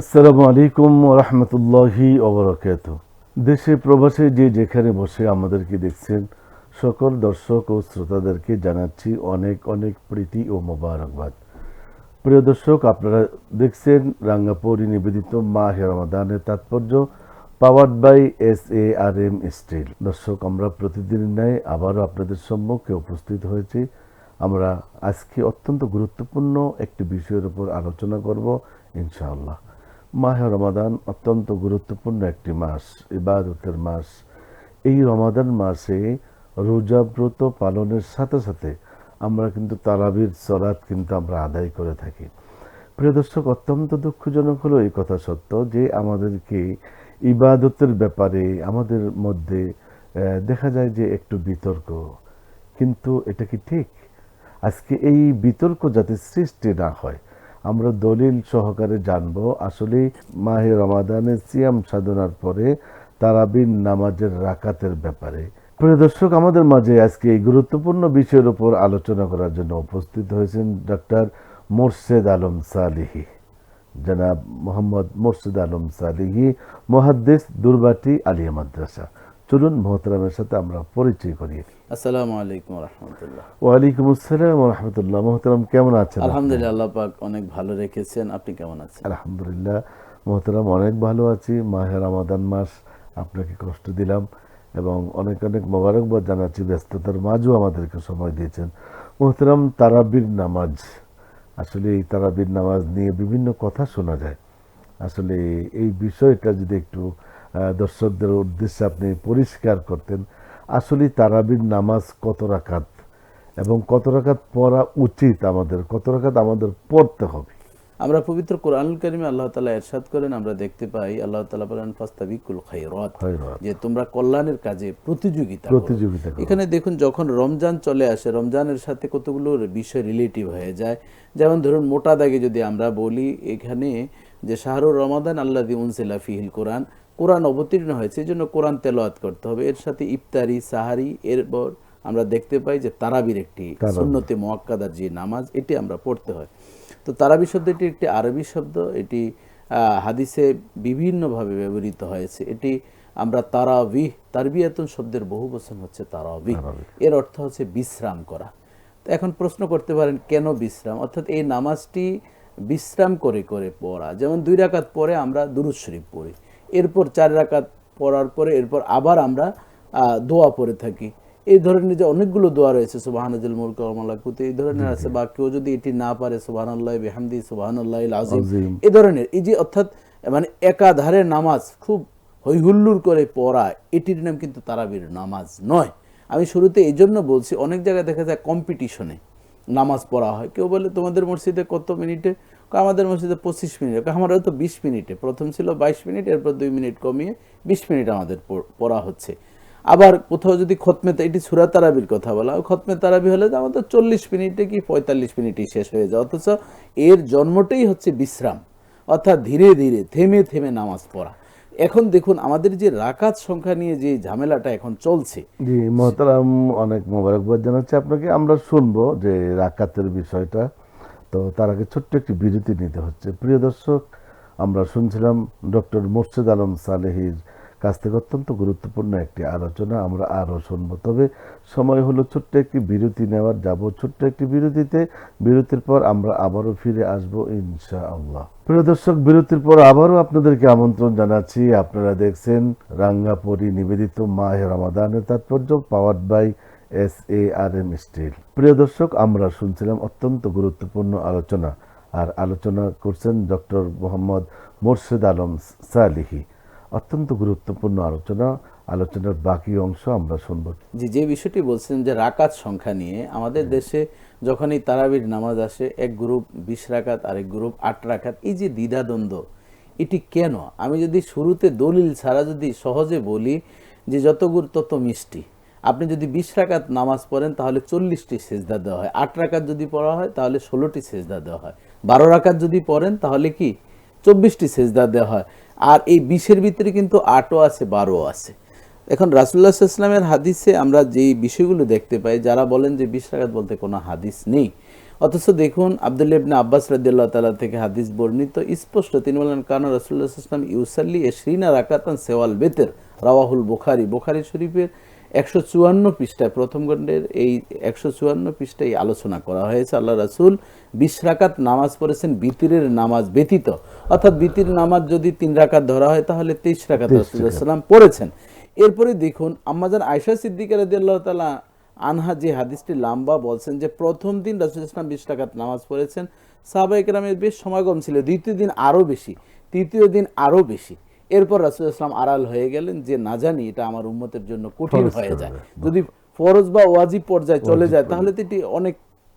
আসসালামু আলাইকুম রহমতুল্লাহি ওবরাকাতুহু। দেশে প্রবাসে যে যেখানে বসে আমাদেরকে দেখছেন সকল দর্শক ও শ্রোতাদেরকে জানাচ্ছি অনেক অনেক প্রীতি ও মোবারকবাদ। প্রিয় দর্শক, আপনারা দেখছেন রাঙ্গাপুরি নিবেদিত মাহে রমাদানের তাৎপর্য, পাওয়ার্ড বাই SARM স্টিল। দর্শক, আমরা প্রতিদিনের ন্যায় আবারও আপনাদের সম্মুখে উপস্থিত হয়েছি। আমরা আজকে অত্যন্ত গুরুত্বপূর্ণ একটি বিষয়ের উপর আলোচনা করব ইনশাআল্লাহ। মাহে রমাদান অত্যন্ত গুরুত্বপূর্ণ একটি মাস, ইবাদতের মাস। এই রমাদান মাসে রোজা ব্রত পালনের সাথে সাথে আমরা কিন্তু তারাবির সলাত কিন্তু আমরা আদায় করে থাকি। প্রিয় দর্শক, অত্যন্ত দুঃখজনক হলো এই কথা সত্য যে আমাদেরকে ইবাদতের ব্যাপারে আমাদের মধ্যে দেখা যায় যে একটু বিতর্ক। কিন্তু এটা কি ঠিক? আজকে এই বিতর্ক যাতে সৃষ্টি না হয়, আমরা দলিল সহকারে জানবো আসলে মাহে রমাদানের সিয়াম সাধনার পরে তারাবির নামাজের রাকাতের ব্যাপারে। প্রিয় দর্শক, আমাদের মাঝে আজকে এই গুরুত্বপূর্ণ বিষয়ের উপর আলোচনা করার জন্য উপস্থিত হয়েছেন ডক্টর মোর্শেদ আলম সালিহি, জনাব মোহাম্মদ মোর্শেদ আলম সালিহি, মুহাদ্দিস, দুর্বাটি আলিয়া মাদ্রাসা। চলুন মোহতারামের সাথে আমরা পরিচয় করিয়ে দিই। আসসালামু আলাইকুম রাহমাতুল্লাহ। ওয়ালাইকুম আসসালাম ওয়া রাহমাতুল্লাহ। মোহতারাম, কেমন আছেন? আলহামদুলিল্লাহ, আল্লাহ পাক অনেক ভালো রেখেছেন। আপনি কেমন আছেন? আলহামদুলিল্লাহ মোহতারাম, অনেক ভালো আছি। মাহে রমাদান মাস, আপনাকে কষ্ট দিলাম এবং অনেক অনেক মোবারকবাদ জানাচ্ছি, ব্যস্ততার মাঝেও আমাদেরকে সময় দিয়েছেন। মোহতারাম, তারাবির নামাজ, আসলে এই তারাবির নামাজ নিয়ে বিভিন্ন কথা শোনা যায়। আসলে এই বিষয়টা যদি একটু দর্শকদের উদ্দেশ্যে আপনি পরিষ্কার করতেন, আসলে তারাবির নামাজ কত রাকাত এবং কত রাকাত পড়া উচিত, আমাদের কত রাকাত আমাদের পড়তে হবে? আমরা পবিত্র কোরআনুল কারীমে আল্লাহ তাআলা ইরশাদ করেন, আমরা দেখতে পাই আল্লাহ তাআলা বলেন ফাস্তাবিকুল খায়রাত, যে তোমরা কল্যাণের কাজে প্রতিযোগিতা করো। এখানে দেখুন, যখন রমজান চলে আসে, রমজানের সাথে কতগুলো বিষয় রিলেটিভ হয়ে যায়। যেমন ধরুন, মোটা দাগে যদি আমরা বলি, এখানে যে শাহরুর রমাদান আল্লাযী উনজিলা ফীহিল কোরআন, কোরআন অবতীর্ণ হয়েছে, এই জন্য কোরআন তেলাওয়াত করতে হবে। এর সাথে ইফতারি, সাহারি, এরপর আমরা দেখতে পাই যে তারাবির একটি সুন্নতে মুআক্কাদার যে নামাজ, এটি আমরা পড়তে হয়। তো তারাবি শব্দটি একটি আরবি শব্দ, এটি হাদিসে বিভিন্নভাবে ব্যবহৃত হয়েছে। এটি আমরা তারাবিহ, তারবিয়াতুন শব্দের বহু বচন হচ্ছে তারাবিহ, এর অর্থ হচ্ছে বিশ্রাম করা। তো এখন প্রশ্ন করতে পারেন, কেন বিশ্রাম? অর্থাৎ এই নামাজটি বিশ্রাম করে করে পড়া। যেমন 2 রাকাত পরে আমরা দুরূদ শরীফ পড়ি, এরপর 4 রাকাত পড়ার পরে এরপর আবার আমরা দোয়া পড়ে থাকি। এই ধরনের যে অনেকগুলো দোয়া রয়েছে, সুবহানাল মুলক ওয়া মালাকুতু, এই ধরনের আছে। বা কেউ যদি এটি না পারে, সুবহানাল্লাহি বিহামদি, সুবহানাল্লাহিল আযীম, এই ধরনের, এই যে অর্থাৎ মানে একাধারে নামাজ খুব হৈহুল্লোড় করে পড়া, এটির নাম কিন্তু তারাবির নামাজ নয়। আমি শুরুতে এই জন্য বলছি, অনেক জায়গায় দেখা যায় কম্পিটিশনে নামাজ পড়া হয়। কেউ বলে তোমাদের মসজিদে কত মিনিটে? আমাদের মসজিদে 25 মিনিট। আমারও তো 20 মিনিটে, প্রথম ছিল 22 মিনিট, এরপর 2 মিনিট কমিয়ে 20 মিনিট আমাদের পড়া হচ্ছে। আবার কোথাও যদি খতমে, এটি সূরা তারাবির কথা বলা, খতমে তারাবি হলে আমাদের 40 মিনিটে কি 45 মিনিটেই শেষ হয়ে যায়। অথচ এর জন্মটাই হচ্ছে বিশ্রাম, অর্থাৎ ধীরে ধীরে থেমে থেমে নামাজ পড়া। এখন দেখুন, আমাদের যে রাকাত সংখ্যা নিয়ে যে ঝামেলাটা এখন চলছে। জি মোহতারাম, অনেক মোবারকবাদ জানাচ্ছি আপনাকে। আমরা শুনবো যে রাকাতের বিষয়টা, তো তার আগে ছোট্ট একটি বিরতি নিতে হচ্ছে। প্রিয় দর্শক, আমরা শুনছিলাম ডক্টর মোর্শেদ আলম সালেহির কাছ থেকে অত্যন্ত গুরুত্বপূর্ণ একটি আলোচনা। আমরা আরও শুনবো, তবে সময় হলো ছোট্ট একটি বিরতি নেওয়ার। যাব ছোট্ট একটি বিরতিতে। বিরতির পর আমরা আবারও ফিরে আসবো ইনশাআল্লাহ। প্রিয় দর্শক, বিরতির পর আবারও আপনাদেরকে আমন্ত্রণ জানাচ্ছি। আপনারা দেখছেন রাঙ্গাপুরি নিবেদিত মাহে রমাদানের তাৎপর্য, পাওয়ার্ড বাই SARM স্টিল। প্রিয় দর্শক, আমরা শুনছিলাম অত্যন্ত গুরুত্বপূর্ণ আলোচনা, আর আলোচনা করছেন ডক্টর মোহাম্মদ মোর্শেদ আলম সালিহি। অত্যন্ত গুরুত্বপূর্ণ আলোচনা। আলোচনার বাকি অংশ আমরা শুনব। যে বিষয়টি বলছেন যে রাকাত সংখ্যা নিয়ে, আমাদের দেশে যখন এই তারাবির নামাজ আসে, এক গ্রুপ 20 রাকাত, আরেক গ্রুপ 8 রাকাত, এই যে দ্বিধাদ্বন্দ্ব, এটি কেন? আমি যদি শুরুতে দলিল ছাড়া যদি সহজে বলি যে যত গুড় তত মিষ্টি। আপনি যদি 20 রাকাত নামাজ পড়েন তাহলে 40টি সেজদা দেওয়া হয়, 8 রাকাত যদি পড়া হয় তাহলে 16টি সেজদা দেওয়া হয়, 12 রাকাত যদি পড়েন তাহলে কি 24টি সেজদা দেওয়া হয়। আর এই 20-এর ভিতরে কিন্তু 8ও আছে, 12ও আছে। এখন রাসূলুল্লাহ সাল্লাল্লাহু আলাইহি ওয়াসাল্লামের হাদিসে আমরা যে বিষয়গুলো দেখতে পাই, যারা বলেন যে 20 রাকাত বলতে কোনো হাদিস নেই, অথচ দেখুন আব্দুল্লাহ ইবনে আব্বাস রাদিয়াল্লাহু তাআলা থেকে হাদিস বর্ণিত স্পষ্ট, তিনি বলেন কানা রাসূলুল্লাহ সাল্লাল্লাহু আলাইহি ওয়াসাল্লাম ইউসাল্লি 20 রাকাতান সেওয়াল বেতের, রাওয়াহুল বুখারী, বুখারী শরীফের 154 পৃষ্ঠায় প্রথম খণ্ডের এই 154 পৃষ্ঠায় আলোচনা করা হয়েছে। আল্লাহ রাসূল 20 রাকাত নামাজ পড়েছেন বিতিরের নামাজ ব্যতীত, অর্থাৎ বিতির নামাজ যদি 3 রাকাত ধরা হয় তাহলে 23 রাকাত রাসূলুল্লাহ সাল্লাল্লাহু পড়েছেন। এরপরে দেখুন আম্মাজান আয়েশা সিদ্দিকা রাদিয়াল্লাহু তাআলা আনহা যে হাদিসটি লম্বা বলছেন যে প্রথম দিন রাসূলুল্লাহ সাল্লাল্লাহু আলাইহি ওয়াসাল্লাম 20 রাকাত নামাজ পড়েছেন, সাহাবায়ে কেরামের বেশ সমাগম ছিল, দ্বিতীয় দিন আরো বেশি, তৃতীয় দিন আরো বেশি। এরপর রাসূলুল্লাহ সাল্লাল্লাহু আলাইহি ওয়াসাল্লাম আড়াল হয়ে গেলেন যে না জানি এটা আমার উম্মতের জন্য কঠিন হয়ে যায়, যদি ফরজ বা ওয়াজিব পর্যায়ে চলে যায় তাহলে তো এটি অনেক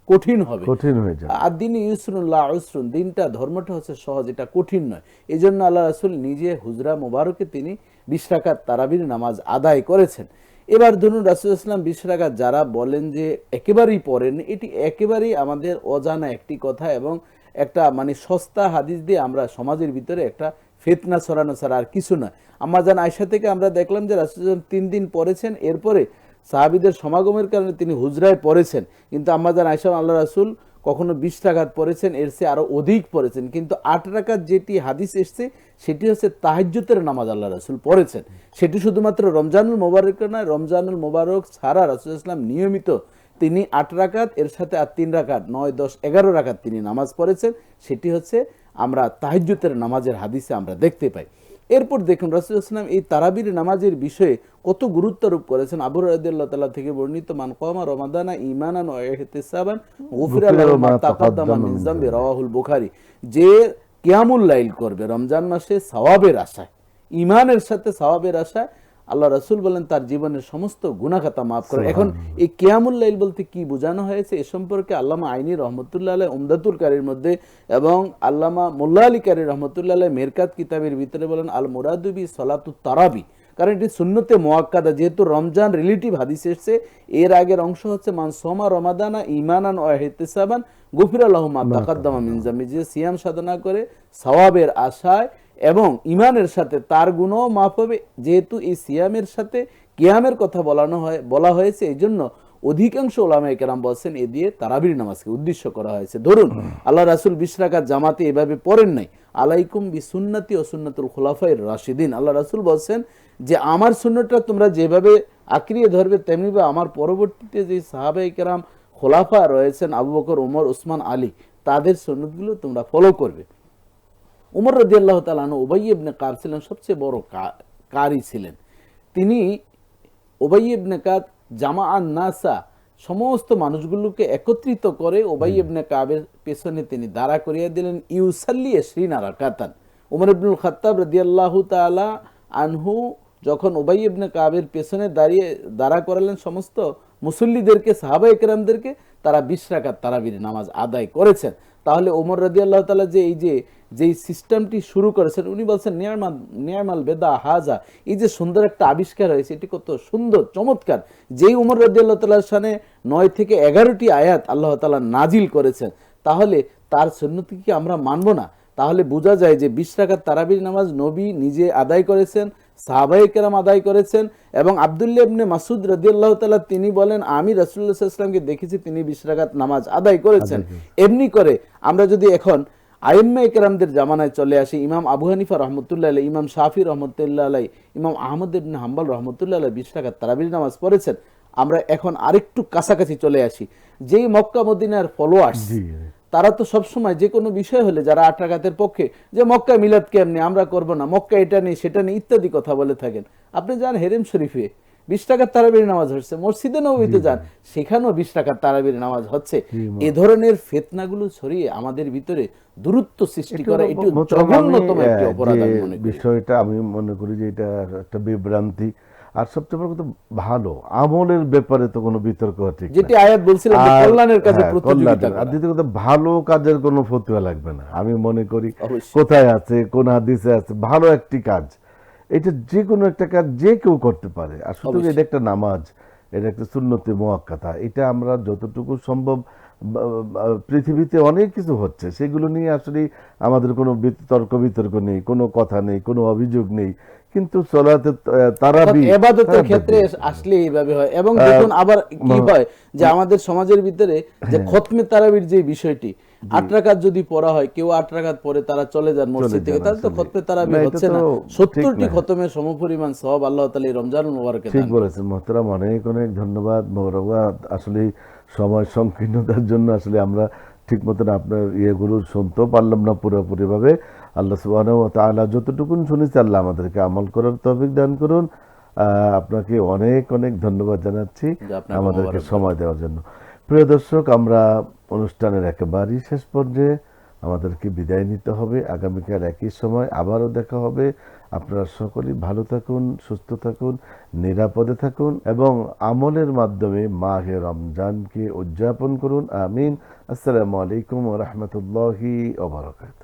কঠিন হবে, কঠিন হয়ে যায়। আর দিন ইউসরুন লা উসরুন, দিনটা ধর্মটা হচ্ছে সহজ, এটা কঠিন নয়। এই জন্য আল্লাহ রাসূল নিজে হুজরা মোবারকে তিনি 20 রাকাত তারাবির নামাজ আদায় করেছেন। এবার ধরুন রাসূলুল্লাহ সাল্লাল্লাহু আলাইহি ওয়াসাল্লাম 20 রাকাত যারা বলেন যে একেবারেই পড়েন, এটি একেবারেই আমাদের অজানা একটি কথা এবং একটা মানে সস্তা হাদিস দিয়ে আমরা সমাজের ভিতরে একটা ফিতনা ছড়ানো ছাড়া আর কিছু না। আম্মাজান আয়েশা থেকে আমরা দেখলাম যে রাসূলুল্লাহ 3 দিন পড়েছেন, এরপরে সাহাবীদের সমাগমের কারণে তিনি হুজরায় পড়েছেন, কিন্তু আম্মাজান আয়েশা আল্লাহ রাসূল কখনো 20 রাকাত পড়েছেন, এর চেয়ে আরো অধিক পড়েছেন, কিন্তু 8 রাকাত যেটি হাদিস এসছে সেটি হচ্ছে তাহাজ্জুদের নামাজ আল্লাহ রাসূল পড়েছেন। সেটি শুধুমাত্র রমজানুল মোবারক নয়, রমজানুল মোবারক ছাড়া রাসূলুল্লাহ সাল্লাল্লাহু আলাইহি ওয়াসাল্লাম নিয়মিত তিনি 8 রাকাত, এর সাথে আর 3 রাকাত, 9, 10, 11 রাকাত তিনি নামাজ পড়েছেন। সেটি হচ্ছে আমরা তাহাজ্জুদের নামাজের হাদিসে আমরা দেখতে পাই। এরপর দেখুন রাসূলুল্লাহ সাল্লাল্লাহু আলাইহি ওয়াসাল্লাম এই তারাবির নামাজের বিষয়ে কত গুরুত্ব আরোপ করেছেন। আবু হুরায়রা রাদিয়াল্লাহু তাআলা থেকে বর্ণিত, মান কামা রমাদানা ঈমানান ওয়া ইহতিসাবান গুফিরা লাহু মা তাকাদ্দামা মিন যামবি, রাওয়াহুল বুখারী, যে কিয়ামুল লাইল করবে রমজান মাসে সওয়াবের আশায়, ঈমানের সাথে সওয়াবের আশায়, আল্লাহ রাসূল বলেন তার জীবনের সমস্ত গুনাহ খাতা মাফ করে। এখন এই কিয়ামুল লাইল বলতে কি বোঝানো হয়েছে এ সম্পর্কে আল্লামা আইনি রহমতুল্লাহ আলাইহি উমদাতুল কারীর মধ্যে এবং আল্লামা মোল্লা আলী কারী রহমতুল্লাহ আলাইহি মেরকাত কিতাবের ভিতরে বলেন আল মুরাদু বি সালাতুত তারাবি, কারণ এটি সুন্নতে মুআক্কাদা, যেহেতু রমজান রিলেটিভ হাদিস এসেছে। এর আগের অংশ হচ্ছে মান সোমা রমাদানা ঈমানান ওয়া ইহতিসাবান গুফিরা লাহু মা তাকাদ্দামা মিন যামবি, যে সিয়াম সাধনা করে সওয়াবের আশায় এবং ঈমানের সাথে তার গুনাহ মাফ হবে। যেহেতু এই সিয়ামের সাথে কিয়ামের কথা বলা হয়েছে, এই জন্য অধিকাংশ উলামায়ে কেরাম বলছেন এ দিয়ে তারাবির নামাজকে উদ্দেশ্য করা হয়েছে। ধরুন আল্লাহ রাসূল 20 রাকাত জামাতে এভাবে পড়েন নাই, আলাইকুম বিসুন্নতি ওয়া সুন্নাতুল খুলাফায়ে রাশিদিন, আল্লাহ রাসূল বলছেন যে আমার সুন্নতটা তোমরা যেভাবে আঁকড়িয়ে ধরবে তেমনি আমার পরবর্তীতে যে সাহাবায়ে কেরাম খোলাফা রয়েছেন আবু বকর, ওমর, ওসমান, আলী, তাদের সুন্নতগুলো তোমরা ফলো করবে। উমর রাদিয়াল্লাহু তাআলা আনহু উবাই ইবনে কাব ছিলেন সবচেয়ে বড় কারি ছিলেন। তিনি উবাই ইবনে কাব জামাআন নাসা, সমস্ত মানুষগুলোকে একত্রিত করে উবাই ইবনে কাবের পেছনে তিনি দাঁড়া করিয়ে দিলেন। ইউসাল্লি 20 রাকাতান, উমর ইবনুল খাত্তাব রাদিয়াল্লাহু তাআলা আনহু যখন উবাই ইবনে কাবের পেছনে দাঁড়া করালেন সমস্ত মুসল্লিদেরকে, সাহাবায়ে কেরামদেরকে, তারা 20 রাকাত তারাবির নামাজ আদায় করেছেন। তাহলে ওমর রাদিয়াল্লাহু তাআলা যে এই যে সিস্টেমটি শুরু করেছেন, উনি বলছেন নিয়ামাল বেদা হাজা, এই যে সুন্দর একটা আবিষ্কার হয়েছে, এটি কত সুন্দর চমৎকার। যেই ওমর রাদিয়াল্লাহু তাআলার শানে 9 থেকে 11টি আয়াত আল্লাহ তাআলা নাজিল করেছেন, তাহলে তার সুন্নতি কি আমরা মানব না? তাহলে বোঝা যায় যে 20 রাকাত তারাবির নামাজ নবী নিজে আদায় করেছেন, সাহাবায়ে কেরাম আদায় করেছেন, এবং আব্দুল্লাহ ইবনে মাসউদ রাদিয়াল্লাহু তাআলা তিনি বলেন আমি রাসূলুল্লাহ সাল্লাল্লাহু আলাইহি ওয়াসাল্লামকে দেখেছি তিনি 20 রাকাত নামাজ আদায় করেছেন। এমনি করে আমরা যদি এখন আইম্মায়ে কেরামদের জামানায় চলে আসি, ইমাম আবু হানিফা রাহমাতুল্লাহ আলাইহি, ইমাম শাফি রাহমাতুল্লাহ আলাইহি, ইমাম আহমদ ইবনে হাম্বল রাহমাতুল্লাহ আলাইহি 20 রাকাত তারাবির নামাজ পড়েছেন। আমরা এখন আরেকটু কাছাকাছি চলে আসি, যেই মক্কা মদিনার ফলোয়ার্স, তারা তো সবসময় যে কোনো বিষয় হলে যারা 8 রাকাতের পক্ষে, যে মক্কা মিলাদ কেমনে আমরা করব না, মক্কা এটা নেই সেটা নেই ইত্যাদি কথা বলে থাকেন। আপনি যান হেরেম শরীফে 20 রাকাত তারাবির নামাজ হচ্ছে, মসজিদে নববীতে যান সেখানেও 20 রাকাত তারাবির নামাজ হচ্ছে। এ ধরনের ফিতনাগুলো ছড়িয়ে আমাদের ভিতরে দূরত্ব সৃষ্টি করা এটি জঘন্যতম একটি অপরাধ আমি মনে করি। বিষয়টা আমি মনে করি যে এটা একটা বিভ্রান্তি। আর সবচেয়ে বড় কথা, ভালো আমলের ব্যাপারে তো কোনো বিতর্ক ঠিক না, যেটি আয়াত বলছিলাম যে কল্যাণের কাজে প্রতিযোগিতা করা। আর দ্বিতীয় কথা, ভালো কাজের কোনো ফতোয়া লাগবে না। আমি মনে করি কোথায় আছে, কোন হাদিসে আছে ভালো একটি কাজ, এটা যে কোনো একটা কাজ যে কেউ করতে পারে। আর শুধু এটা একটা নামাজ, এটা একটা সুন্নতে মুআক্কাদা, এটা আমরা যতটুকু সম্ভব, পৃথিবীতে অনেক কিছু হচ্ছে সেগুলো নিয়ে আসলে আমাদের কোনো তর্ক বিতর্ক নেই, কোনো কথা নেই, কোনো অভিযোগ নেই। কিন্তু সলাতে তারাবি ইবাদতের ক্ষেত্রে আসলে এইভাবে হয়। এবং দেখুন আবার কি হয় যে আমাদের সমাজের ভিতরে যে খতমে তারাবির যে বিষয়টি, 8 রাকাত যদি পড়া হয়, কেউ 8 রাকাত পরে তারা চলে যান মসজিদ থেকে, তাহলে তো খতমে তারাবি হচ্ছে না। 70টি খতমের সমপরিমাণ সওয়াব আল্লাহ তাআলা এই রমজানুল মুবারকে দান ঠিক বলেছেন মোহতারাম, অনেক অনেক ধন্যবাদ মোবারকবাদ। আসলে সময় সংকীর্ণতার জন্য আসলে আমরা ঠিক মতন আপনার ইয়েগুলো শুনতেও পারলাম না পুরোপুরিভাবে। আল্লাহ সুবহানাহু ওয়া তাআলা যতটুকুন শুনেছি আল্লাহ আমাদেরকে আমল করার তৌফিক দান করুন। আপনাকে অনেক অনেক ধন্যবাদ জানাচ্ছি আমাদেরকে সময় দেওয়ার জন্য। প্রিয় দর্শক, আমরা অনুষ্ঠানের একেবারেই শেষ পর্যায়ে, আমাদেরকে বিদায় নিতে হবে। আগামীকাল একই সময় আবারও দেখা হবে। আপনারা সকলেই ভালো থাকুন, সুস্থ থাকুন, নিরাপদে থাকুন এবং আমলের মাধ্যমে মাহে রমজানকে উদযাপন করুন। আমিন। আসসালামু আলাইকুম ওয়া রাহমাতুল্লাহি ওয়া বারাকাতুহু।